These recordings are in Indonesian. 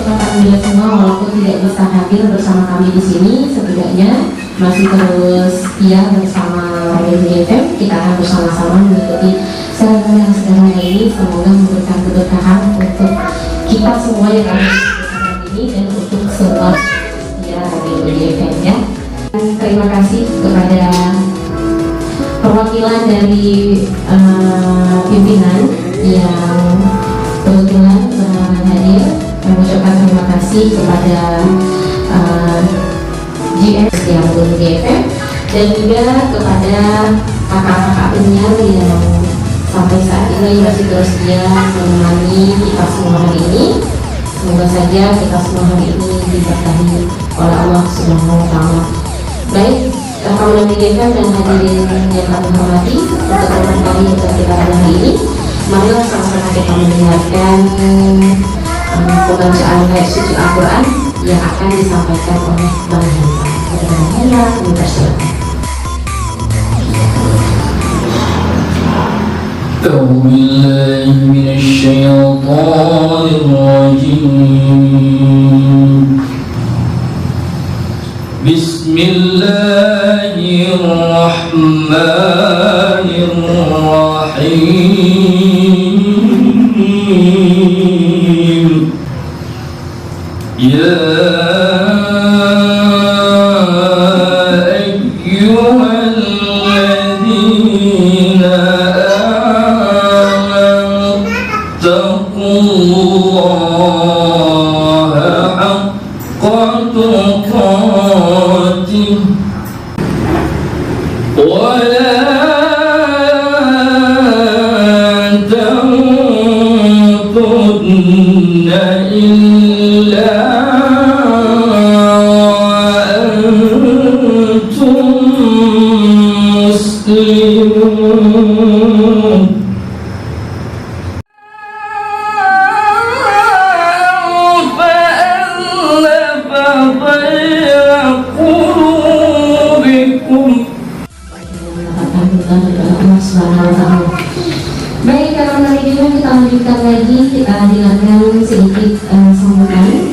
rekan-rekan media semua, walaupun tidak bisa hadir bersama kami di sini, setidaknya masih terus setia bersama Radio FM. Kita akan bersama-sama mengikuti serangga yang sederhana ini. Semoga memberikan keberkahan untuk kita semua yang ada di ini dan untuk semua setia Radio FM ya. Dan terima kasih kepada perwakilan dari pimpinan yang kebetulan hadir. Mengucapkan terima kasih kepada GS yang BFM dan juga kepada kakak-kakak penyiar yang sampai saat ini masih terus setia menemani kita semua hari ini. Semoga saja kita semua hari ini diberkahi oleh Allah Subhanahu wa Ta'ala. Baik, kawan BFM dan hadirin yang kami hormati, untuk teman kami yang kita pada hari ini, marilah sama-sama kita mendengarkan pembacaan ayat suci Al-Quran yang akan disampaikan oleh Bang Hendra. Mudah-mudahan kami persilakan. أعوذ بالله من الشيطان الرجيم بسم الله الرحمن الرحيم يا أيها الذين آمنوا اتقوا الله حق تقاته ولا تموتن إلا وأنتم مسلمون فألف بين قلوبكم. Baik, kalau dari dulu kita lanjutkan lagi, kita dengarkan sedikit sambutan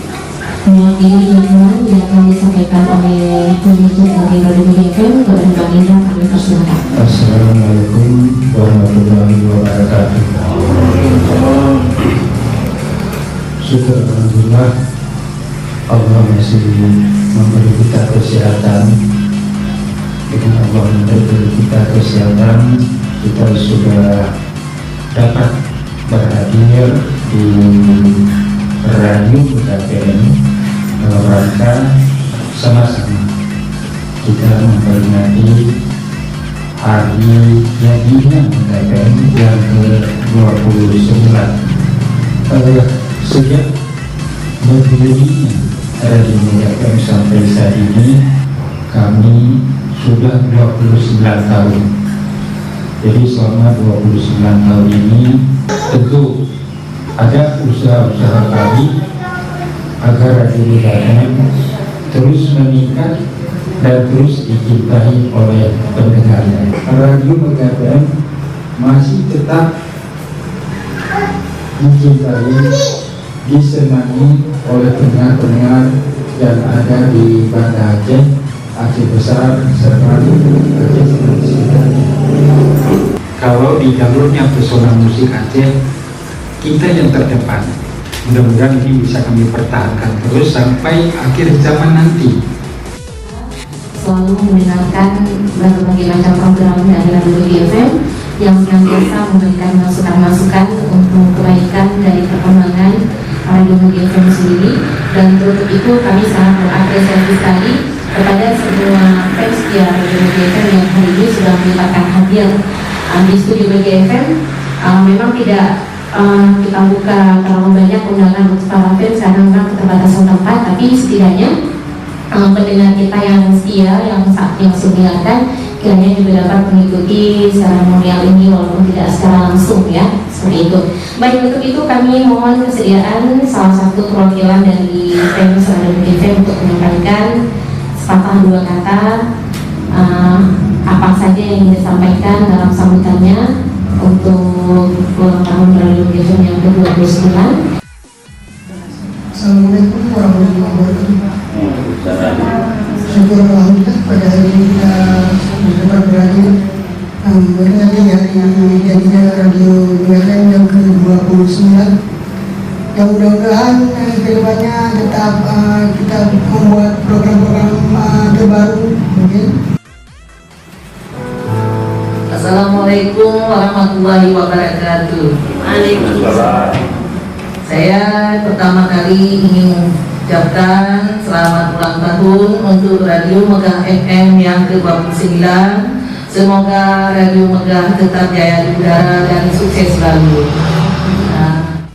mewakili jawaban yang akan disampaikan oleh pemimpin dari Radio BFM. Kepada Bang Hendra kami persilakan. Assalamualaikum warahmatullahi wabarakatuh. Syukur alhamdulillah Allah masih memberi kita kesehatan. Dengan Allah memberi kita kesehatan, kita sudah dapat berhadir di Radio BFM dalam rangka sama-sama kita memperingati hari jadinya BFM yang ke-29. Sejak berdirinya Radio BFM sampai saat ini kami sudah 29 tahun. Jadi selama 29 tahun ini tentu ada usaha-usaha kami agar Radio BFM terus meningkat dan terus dicintai oleh pendengarnya. Radio BFM masih tetap dicintai, disenangi oleh pendengar-pendengar yang ada di Banda Aceh, Aceh Besar, serta Aceh Selatan. Kalau di jalurnya pesona musik Aceh, kita yang terdepan. Mudah-mudahan ini bisa kami pertahankan terus sampai akhir zaman nanti. Selalu mendengarkan berbagai macam program dari Radio BFM yang senantiasa memberikan masukan-masukan untuk kebaikan dari perkembangan Radio BFM sendiri. Dan untuk itu kami sangat mengapresiasi sekali kepada semua fans di Radio BFM yang hari ini sudah menyempatkan hadir di studio BFM. Memang tidak kita buka terlalu banyak undangan untuk para fans karena memang keterbatasan tempat, tapi setidaknya pendengar kita yang setia yang sudah mendengarkan kiranya juga dapat mengikuti seremonial ini walaupun tidak secara langsung ya, seperti itu. Baik, untuk itu kami mohon kesediaan salah satu perwakilan dari fans Radio BFM untuk menyampaikan sepatah dua kata apa saja yang ingin disampaikan dalam sambutannya untuk ulang tahun Radio BFM yang ke-29. Assalamualaikum warahmatullahi wabarakatuh. Syukur alhamdulillah pada hari ini kita dapat berhadir berarti hari ini jadinya radio BFM yang ke-29 yang mudah-mudahan kedepannya tetap kita membuat program-program terbaru mungkin. Assalamualaikum warahmatullahi wabarakatuh. Waalaikumsalam. Saya pertama kali ingin ucapkan selamat ulang tahun untuk Radio Megah FM yang ke-29. Semoga Radio Megah tetap jaya di udara dan sukses selalu.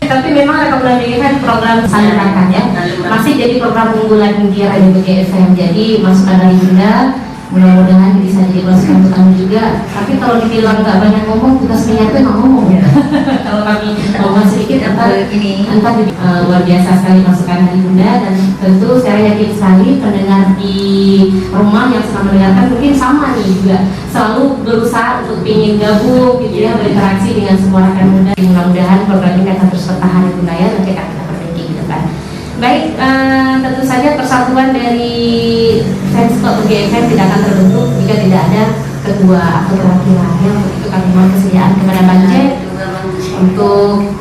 Tapi memang Rekam Bulan BGFM program sandakan ya, masih jadi program unggulan di Radio BGFM. Jadi masukan dari Bunda mudah-mudahan bisa jadi masukan untuk kami juga. Tapi kalau dibilang nggak banyak ngomong, tugas minyak itu nggak ngomong ya. Kalau kami ngomong sedikit, entah luar biasa sekali masukan dari Bunda, dan tentu saya yakin sekali pendengar di rumah yang sedang mendengarkan mungkin sama nih juga, selalu berusaha untuk ingin gabung gitu ya, berinteraksi dengan semua rekan Bunda. Mudah-mudahan program ini akan terus bertahan di Bunda ya, nanti akan kita perbaiki ke depan. Baik, tentu saja persatuan dari fans klub BGFM tidak akan terbentuk jika tidak ada ketua atau perwakilannya. Untuk itu kami mohon kesediaan kepada Bance untuk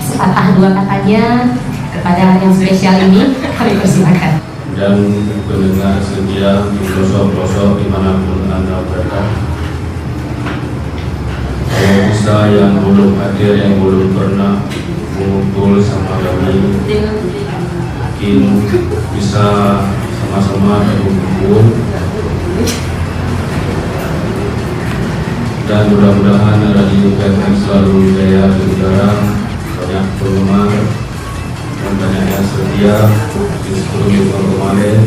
sepatah dua katanya kepada yang spesial ini. Kami persilakan. Dan pendengar setia di pelosok-pelosok dimanapun Anda berada, kalau bisa yang belum hadir, yang belum pernah mengumpul sama kami, mungkin bisa sama-sama berkumpul, dan mudah-mudahan Radio BFM selalu jaya di udara, banyak penggemar dan banyak yang setia di seluruh kemarin,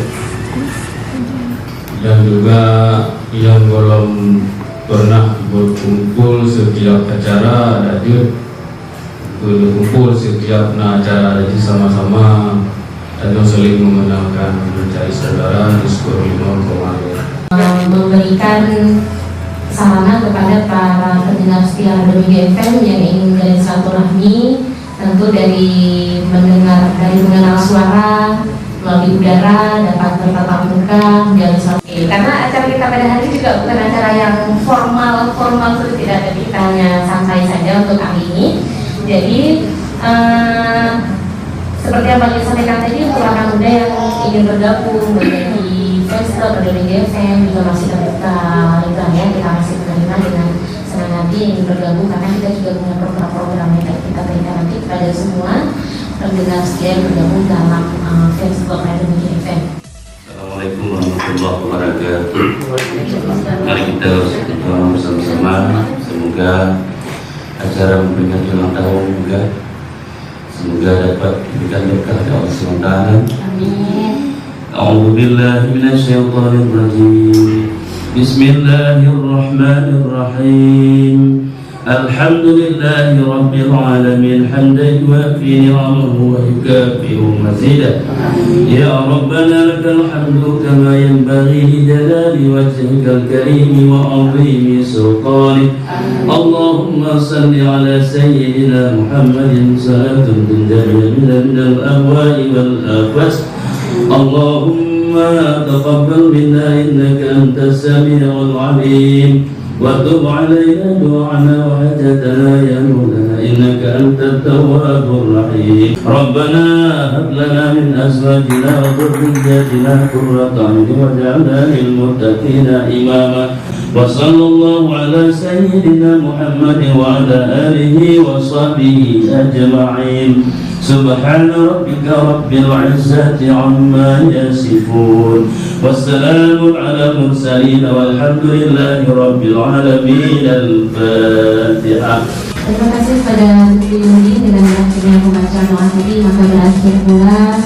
dan juga yang belum pernah berkumpul setiap acara radio, berkumpul setiap acara radio sama-sama dan saling mengenalkan, mencari saudara di seluruh kemarin. Memberikan sarana kepada para pendengar setia Radio BGFM yang ingin menjalin silaturahmi, tentu dari mengenal suara melalui udara, dapat bertatap muka, menjalin silaturahmi. Karena acara kita pada hari ini juga bukan acara yang formal seperti tidak ada, kita hanya santai saja untuk kali ini. Jadi seperti yang Bang sampaikan tadi, untuk rekan muda yang ingin bergabung menjadi fans klub Radio BGFM juga masih terbuka, ya, kita masih menerima dengan senang hati ingin bergabung, karena kita juga punya program-program yang kita berikan nanti kepada semua pendengar setia yang bergabung dalam fans klub Radio BGFM. Assalamualaikum warahmatullahi wabarakatuh. Mari kita berdoa bersama-sama, semoga acara memberikan ulang tahun juga semoga dapat diberikan berkah dari Allah SWT. Amin. A'udzu billahi minasyaitonir rajim. Bismillahirrahmanirrahim. Alhamdulillahi rabbil alamin, hamdan yuwafi ni'amahu wa yukafi'u mazidah. Ya Rabbana lakal hamdu kama yanbaghi li jalali wajhikal karim wa 'azimi sultanik. Allahumma salli ala sayyidina Muhammadin salatun tunjana minal ahwa'i wal afas. Allahumma taqabbal minna innaka antas sami'ul 'alim. وتب علينا دعاءنا وحاجتنا يا مولانا إنك أنت التواب الرحيم. ربنا هب لنا من أزواجنا وذرياتنا قرة أعين واجعلنا للمتقين إماما. وصلى الله على سيدنا محمد وعلى آله وصحبه أجمعين. سبحان ربك رب العزة عما يصفون والسلام على المرسلين والحمد لله رب العالمين. الفاتحة. Terima kasih kepada Budi Yudi dengan berakhirnya pembacaan doa tadi, maka berakhir pula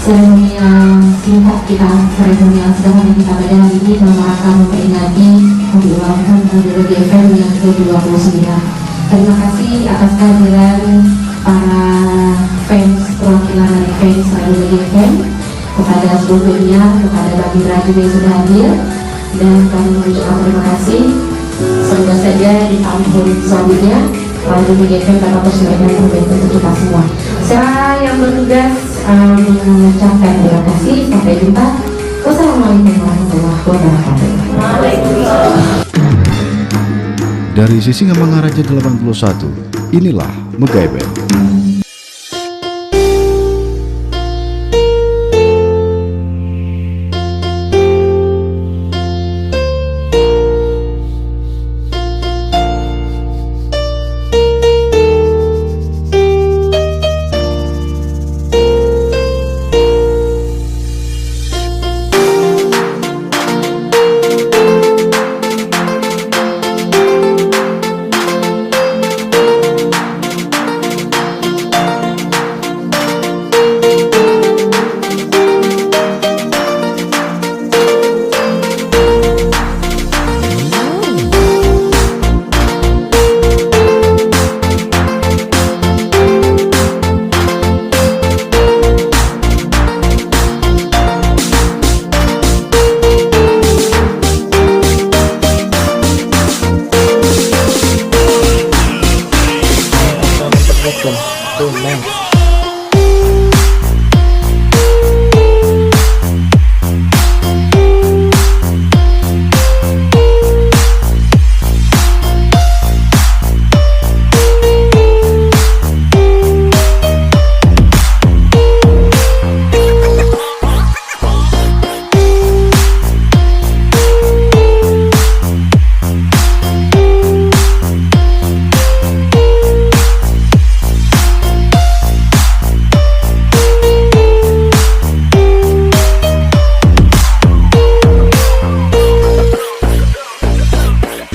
seremonial singkat kita, seremonial sederhana kita pada hari ini dalam rangka memperingati hari ulang tahun Radio BGFM yang ke-29. Terima kasih atas kehadiran para fans, perwakilan dari fans Radio BGFM, kepada seluruh penyiar, kepada Bagi Raju yang sudah hadir, dan kami mengucapkan terima kasih. Semoga saja di tahun selanjutnya Radio BGFM dapat terus memberikan terbaik untuk kita semua. Saya yang bertugas mengucapkan terima kasih. Sampai jumpa. Wassalamualaikum warahmatullahi wabarakatuh. Dari Sisingamangaraja 81, inilah MegaEvent.